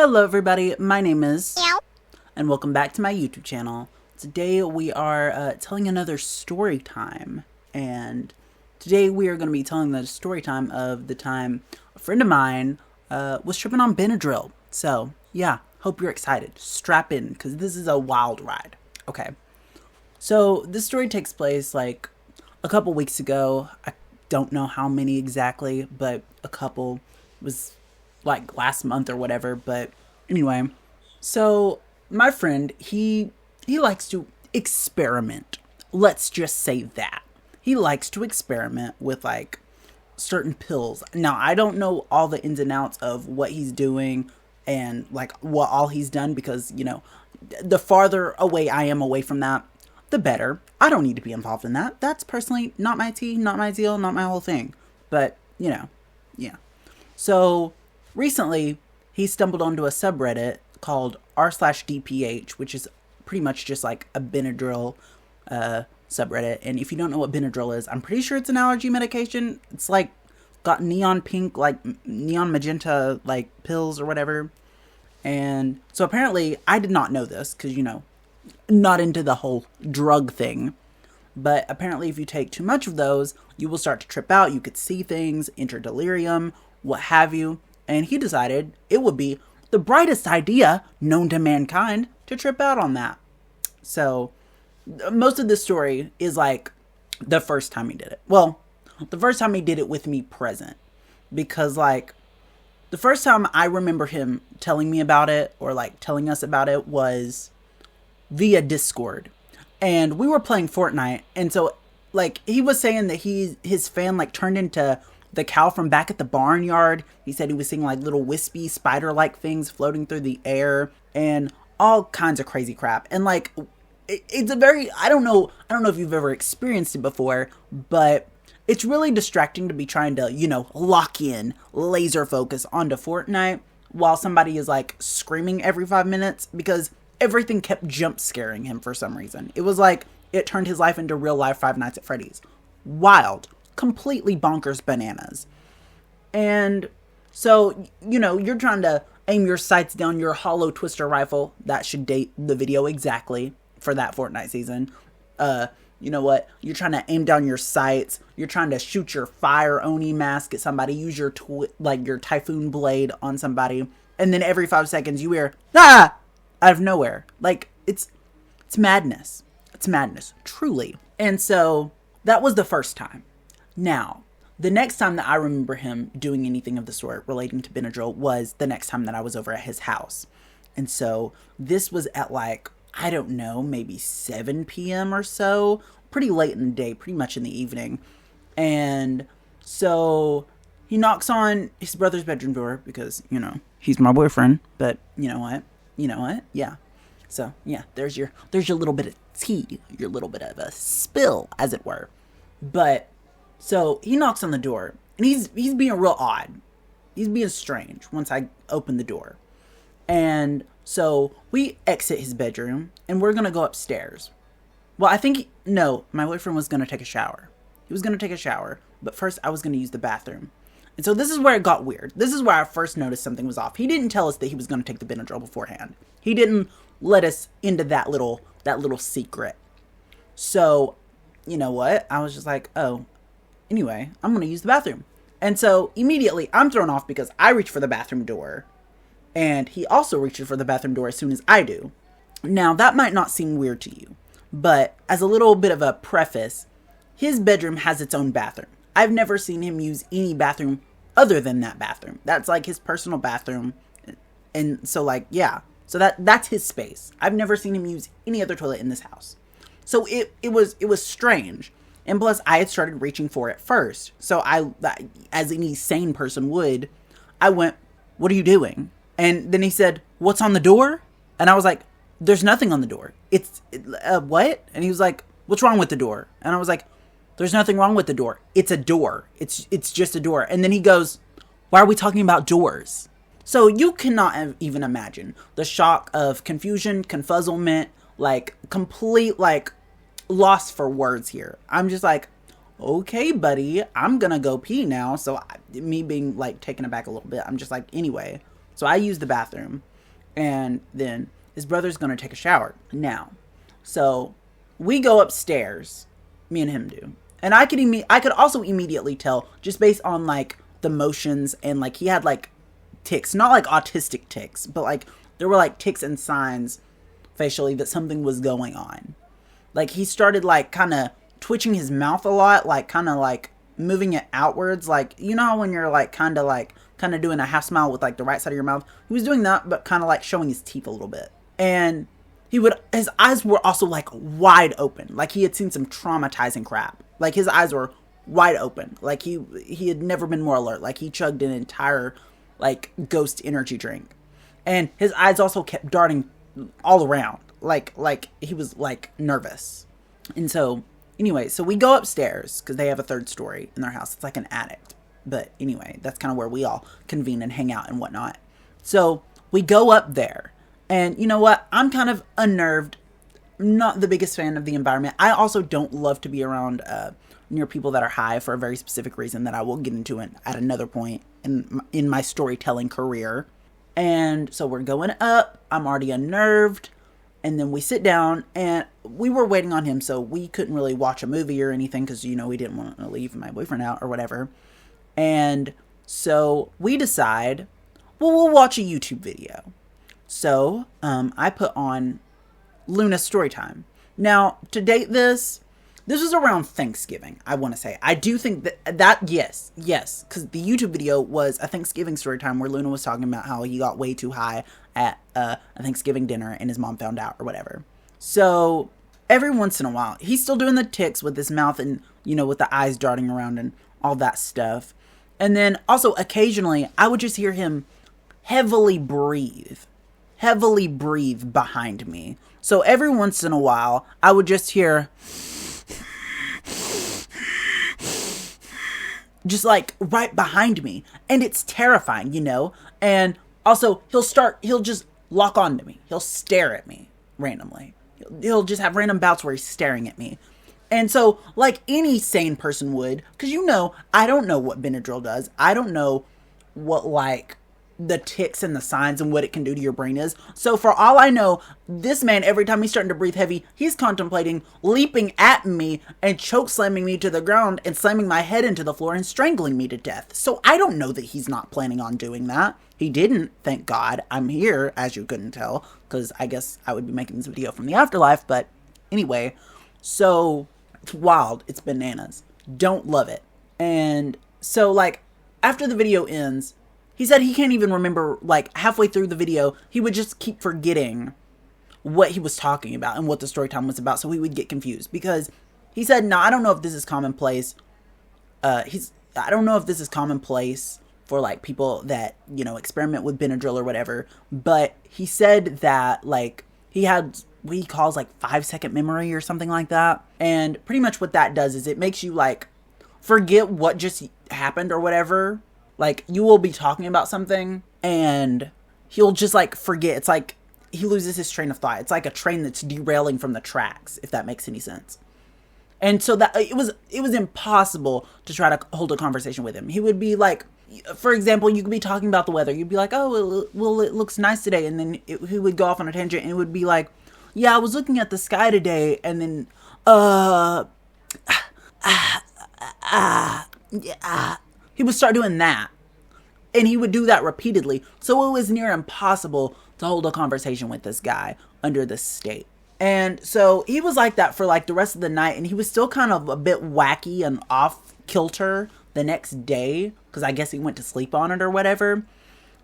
Hello everybody, my name is, Meow. and welcome back to my YouTube channel. Today we are telling another story time, and today we are going to be telling the story time of the time a friend of mine was tripping on Benadryl. So yeah, hope you're excited. Strap in, because this is a wild ride. Okay, so this story takes place like a couple weeks ago. I don't know how many exactly, but a couple. Was like last month or whatever. But anyway, so my friend, he likes to experiment. Let's just say that. He likes to experiment with like certain pills. Now, I don't know all the ins and outs of what he's doing and like what all he's done, because, you know, the farther away I am away from that, the better. I don't need to be involved in that. That's personally not my tea, not my deal, not my whole thing. But, you know, yeah. So recently, he stumbled onto a subreddit called r/dph, which is pretty much just like a Benadryl subreddit. And if you don't know what Benadryl is, I'm pretty sure it's an allergy medication. It's like got neon pink, like neon magenta, like pills or whatever. And so apparently, I did not know this because, you know, not into the whole drug thing. But apparently, if you take too much of those, you will start to trip out. You could see things, enter delirium, what have you. And he decided it would be the brightest idea known to mankind to trip out on that. So most of this story is like the first time he did it. Well, the first time he did it with me present. Because like the first time I remember him telling me about it, or like telling us about it, was via Discord. And we were playing Fortnite. And so like he was saying that his fan like turned into the cow from back at the barnyard. He said he was seeing like little wispy spider-like things floating through the air and all kinds of crazy crap. And like, it's a very, I don't know if you've ever experienced it before, but it's really distracting to be trying to, you know, lock in, laser focus onto Fortnite while somebody is like screaming every 5 minutes, because everything kept jump scaring him for some reason. It was like it turned his life into real life Five Nights at Freddy's. Wild. Completely bonkers bananas. And so, you know, you're trying to aim your sights down your hollow twister rifle. That should date the video exactly for that Fortnite season. You know what? You're trying to aim down your sights. You're trying to shoot your fire Oni mask at somebody. Use your your typhoon blade on somebody. And then every 5 seconds you hear, ah! Out of nowhere. Like, it's madness. It's madness. Truly. And so that was the first time. Now, the next time that I remember him doing anything of the sort relating to Benadryl was the next time that I was over at his house. And so this was at like, I don't know, maybe 7 p.m. or so. Pretty late in the day, pretty much in the evening. And so he knocks on his brother's bedroom door because, you know, he's my boyfriend. But you know what? Yeah. So yeah, there's your little bit of tea, your little bit of a spill, as it were. But so he knocks on the door, and he's being real odd. He's being strange once I open the door. And so we exit his bedroom, and we're going to go upstairs. Well, I think, no, my boyfriend was going to take a shower. He was going to take a shower, but first I was going to use the bathroom. And so this is where it got weird. This is where I first noticed something was off. He didn't tell us that he was going to take the Benadryl beforehand. He didn't let us into that little secret. So, you know what? I was just like, oh, anyway, I'm going to use the bathroom. And so immediately I'm thrown off because I reach for the bathroom door. And he also reaches for the bathroom door as soon as I do. Now, that might not seem weird to you, but as a little bit of a preface, his bedroom has its own bathroom. I've never seen him use any bathroom other than that bathroom. That's like his personal bathroom. And so like, yeah. So that's his space. I've never seen him use any other toilet in this house. So it was strange. And plus, I had started reaching for it first. So I, as any sane person would, I went, "What are you doing?" And then he said, "What's on the door?" And I was like, "There's nothing on the door." What? And he was like, "What's wrong with the door?" And I was like, "There's nothing wrong with the door. It's a door. It's just a door." And then he goes, "Why are we talking about doors?" So you cannot even imagine the shock of confusion, confuzzlement, like complete like loss for words here. I'm just like, okay, buddy, I'm gonna go pee now. So me being like taken aback a little bit, I'm just like, anyway. So I use the bathroom, and then his brother's gonna take a shower now. So we go upstairs, me and him do, and I could also immediately tell just based on like the motions, and like he had like tics, not like autistic tics, but like there were like tics and signs facially that something was going on. Like he started like kind of twitching his mouth a lot, like kind of like moving it outwards, like you know how when you're like kind of doing a half smile with like the right side of your mouth. He was doing that, but kind of like showing his teeth a little bit, and his eyes were also like wide open, like he had seen some traumatizing crap. Like his eyes were wide open, like he had never been more alert. Like he chugged an entire like ghost energy drink, and his eyes also kept darting all around, like he was like nervous. And so anyway, so we go upstairs because they have a third story in their house. It's like an attic, but anyway, that's kind of where we all convene and hang out and whatnot. So we go up there, and you know what, I'm kind of unnerved, not the biggest fan of the environment. I also don't love to be around near people that are high for a very specific reason that I will get into at another point in my storytelling career. And so we're going up. I'm already unnerved. And then we sit down, and we were waiting on him, so we couldn't really watch a movie or anything because, you know, we didn't want to leave my boyfriend out or whatever. And so we decide, well, we'll watch a YouTube video. So I put on Luna's Storytime. Now, to date this was around Thanksgiving, I want to say. I do think yes, because the YouTube video was a Thanksgiving story time where Luna was talking about how he got way too high at a Thanksgiving dinner and his mom found out or whatever. So every once in a while, he's still doing the tics with his mouth and, you know, with the eyes darting around and all that stuff. And then also occasionally, I would just hear him heavily breathe behind me. So every once in a while, I would just hear just like right behind me, and it's terrifying, you know. And also he'll just lock onto me, he'll stare at me randomly, he'll just have random bouts where he's staring at me. And so like any sane person would, because you know, I don't know what Benadryl does, I don't know what like the tics and the signs and what it can do to your brain is. So for all I know, this man, every time he's starting to breathe heavy, he's contemplating leaping at me and choke slamming me to the ground and slamming my head into the floor and strangling me to death. So I don't know that he's not planning on doing that. He didn't, thank God. I'm here, as you couldn't tell, because I guess I would be making this video from the afterlife. But anyway, so it's wild. It's bananas. Don't love it. And so like after the video ends, he said he can't even remember, like, halfway through the video, he would just keep forgetting what he was talking about and what the story time was about, so he would get confused. Because he said, no, I don't know if this is commonplace. I don't know if this is commonplace for, like, people that, you know, experiment with Benadryl or whatever. But he said that, like, he had what he calls, like, 5-second memory or something like that. And pretty much what that does is it makes you, like, forget what just happened or whatever. Like, you will be talking about something, and he'll just, like, forget. It's like he loses his train of thought. It's like a train that's derailing from the tracks, if that makes any sense. And so that it was impossible to try to hold a conversation with him. He would be like, for example, you could be talking about the weather. You'd be like, oh, well, it looks nice today. And then he would go off on a tangent, and it would be like, yeah, I was looking at the sky today, and then, yeah. He would start doing that. And he would do that repeatedly. So it was near impossible to hold a conversation with this guy under this state. And so he was like that for like the rest of the night. And he was still kind of a bit wacky and off kilter the next day, because I guess he went to sleep on it or whatever.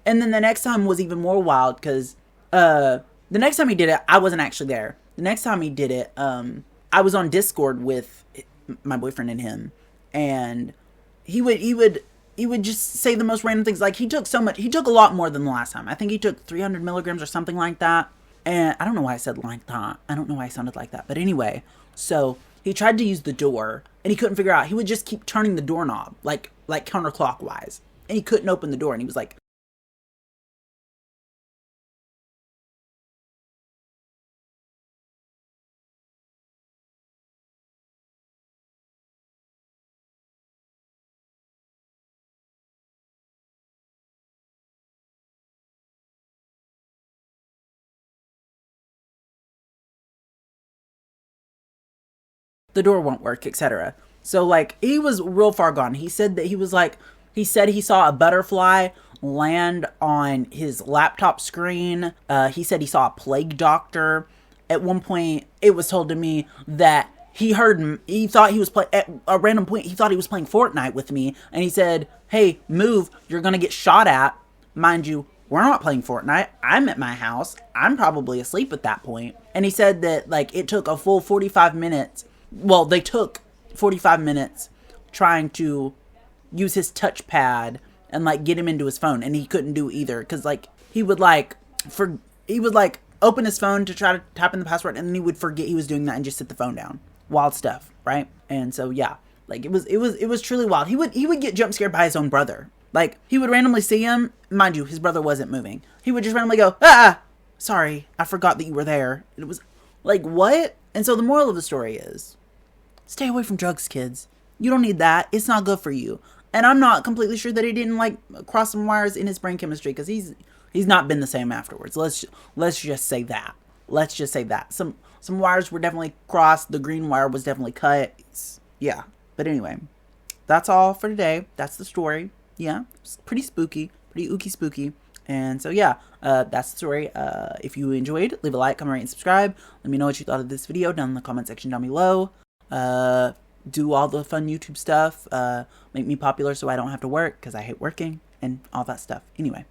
And then the next time was even more wild, because the next time he did it, I wasn't actually there. The next time he did it, I was on Discord with my boyfriend and him. And he would just say the most random things. Like, he took a lot more than the last time. I think he took 300 milligrams or something like that. And I don't know why I said like that. I don't know why I sounded like that. But anyway, so he tried to use the door, and he couldn't figure out. He would just keep turning the doorknob, like counterclockwise. And he couldn't open the door, and he was like, the door won't work, etc. So like he was real far gone. He said that he said he saw a butterfly land on his laptop screen. He said he saw a plague doctor. At one point, it was told to me that he thought he was at a random point, he thought he was playing Fortnite with me, and he said, "Hey, move, you're gonna get shot at." Mind you, we're not playing Fortnite. I'm at my house. I'm probably asleep at that point. And he said that, like, it took a full 45 minutes. Well, they took 45 minutes trying to use his touchpad and, like, get him into his phone. And he couldn't do either. Because, like, he would open his phone to try to type in the password, and then he would forget he was doing that and just set the phone down. Wild stuff, right? And so, yeah. Like, it was truly wild. He would get jump scared by his own brother. Like, he would randomly see him. Mind you, his brother wasn't moving. He would just randomly go, "Ah, sorry, I forgot that you were there." It was like, what? And so the moral of the story is, stay away from drugs, kids. You don't need that. It's not good for you. And I'm not completely sure that he didn't, like, cross some wires in his brain chemistry, because he's not been the same afterwards. Let's just say that. Let's just say that. Some wires were definitely crossed. The green wire was definitely cut. Yeah. But anyway, that's all for today. That's the story. Yeah, it's pretty spooky, pretty ooky spooky. And so, yeah, that's the story. If you enjoyed, leave a like, comment, rate, and subscribe. Let me know what you thought of this video down in the comment section down below. Do all the fun YouTube stuff. Make me popular so I don't have to work, because I hate working and all that stuff. Anyway.